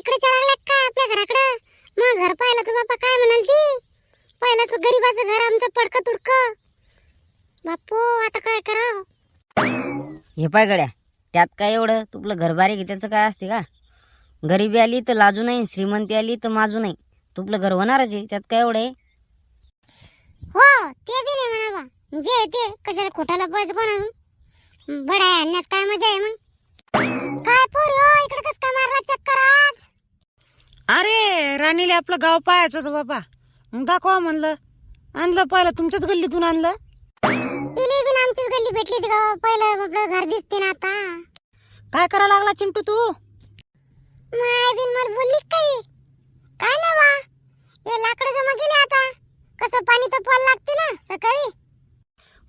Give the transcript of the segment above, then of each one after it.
इकडे लागल्या काय आपल्या घराकडे? मग घर पाहिलं तर बापा काय म्हणाल ती? पहिलंच गरीबाचं घर आमचं पडकं तुडकं. बापू आता काय करावं? हे पाय गड्या, त्यात काय एवढं? तुपलं घर बारीक आहे त्याचं काय असते का? गरिबी आली तर लाजू नाही, श्रीमंती आली तर माजू नाही. तुपलं घर होणारच आहे, त्यात काय एवढं आहे? हो ते बी नाही म्हणावा. जे ते कशाला खोटाला पैसे कोणाहून बड्या आणण्यात काय मजा आहे मग? काय पोरी हो इकडे कस काय मारला चक्कर आज? अरे राणीले आपलं गाव पाहायचं होतं बाबा, मग दाखवा म्हणलं. आणलं पहिलं तुमच्याच गल्लीतून आणलं. इले बिन आमचीच गल्ली भेटली ती गाव. पहिलं आपलं घर दिसते ना आता. काय करा लागला चिंटू तू? माय बिन मला बोलली काही काय ना बा. हे लाकडं जमा केले आता. कसं पाणी तापवायला लागते ना सकाळी.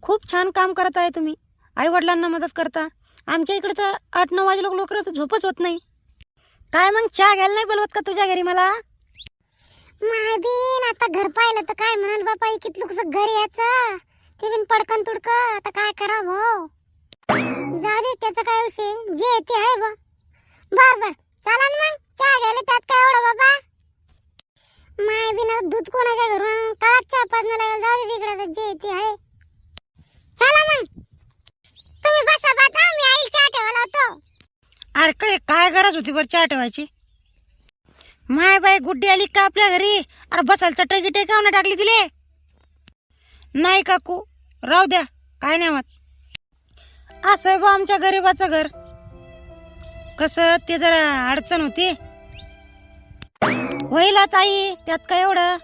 खूप छान काम करत आहे तुम्ही. आई वडिलांना मदत करता. आमच्या इकडे तर 8-9 वाजे लोक तर झोपच होत नाही. काय मग चहा घ्यायला नाही बोलवत का तुझ्या घरी मला? माय बिन आता घर पाहिलं तर काय म्हणाल बापा कितलुकसं घर याचं. ते बिन पडकन तुडकं. आता काय करावं भाऊ? जाऊ दे त्याचं काय विषय. जे ते आहे बा. बर चला ना मग चहा घ्यायला त्यात काय एवढं बाबा. माय बिन दूध कोणाच्या घरून काळात चहा पाजणं लागेल. जाऊ दे तिकडे जे ते आहे. चला मग तुम्ही बसा बाता मी आई चहा ठेवायला होतो. अरे काय गरज होती बरं चहा ठेवायची? माय बाई गुड्डी आली का आपल्या घरी? अरे बसायला चटई गिटई का नाही टाकली तिले? नाही काकू राहू द्या, काय नाही मत. असं आहे बा आमच्या गरीबाचं घर. कसं ते जरा अडचण होती. होईल ताई, त्यात काय एवढं?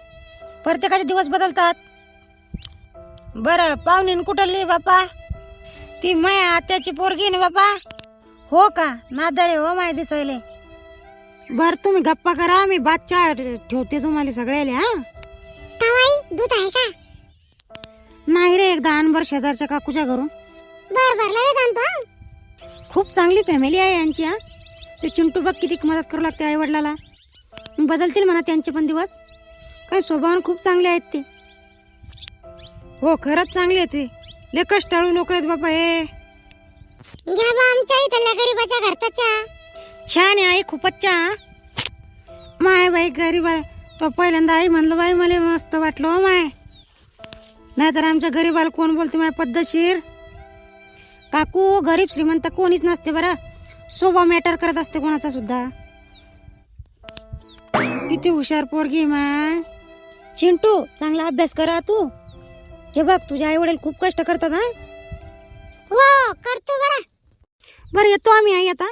प्रत्येकाचे दिवस बदलतात. बरं पाहुणीन कुठली बापा? ती माया आत्याची पोरगी ना बापा. हो का? नादारे हो माय दिसायले. बर तुम्ही गप्पा करा, मी भात चहा ठेवते तुम्हाला सगळ्याले. हा तवाई दूध आहे का? नाही रे, एकदा आण बर शेजारच्या काकूच्या घरून. बर लगेच आणतो. खूप चांगली फॅमिली आहे यांची. हा ते चिंटू बघ किती मदत करू लागते आई वडिलाला. बदलतील म्हणा त्यांचे पण दिवस. काय स्वभावान खूप चांगले आहेत ते. हो खरंच चांगले आहेत ते. लय कष्टाळू लोक आहेत बापा हे. घ्या बा आमच्या इथल्या गरीबाच्या घरचा चहा. छान आहे आई, खूपच चहा. माय बाई गरीब आहे तो. पहिल्यांदा आई म्हणलं बाई मला मस्त वाटलं हो माय. नाहीतर आमच्या गरीबाला कोण बोलते माय पद्धतशीर. काकू गरीब श्रीमंत कोणीच नसते बरं. स्वभाव मॅटर करत असते कोणाचा सुद्धा. किती हुशार पोरगी माय. चिंटू चांगला अभ्यास करा तू. हे बघ तुझे आई वडील खूप कष्ट करतात. हा हो करतो बरं. बरं येतो आम्ही आई आता.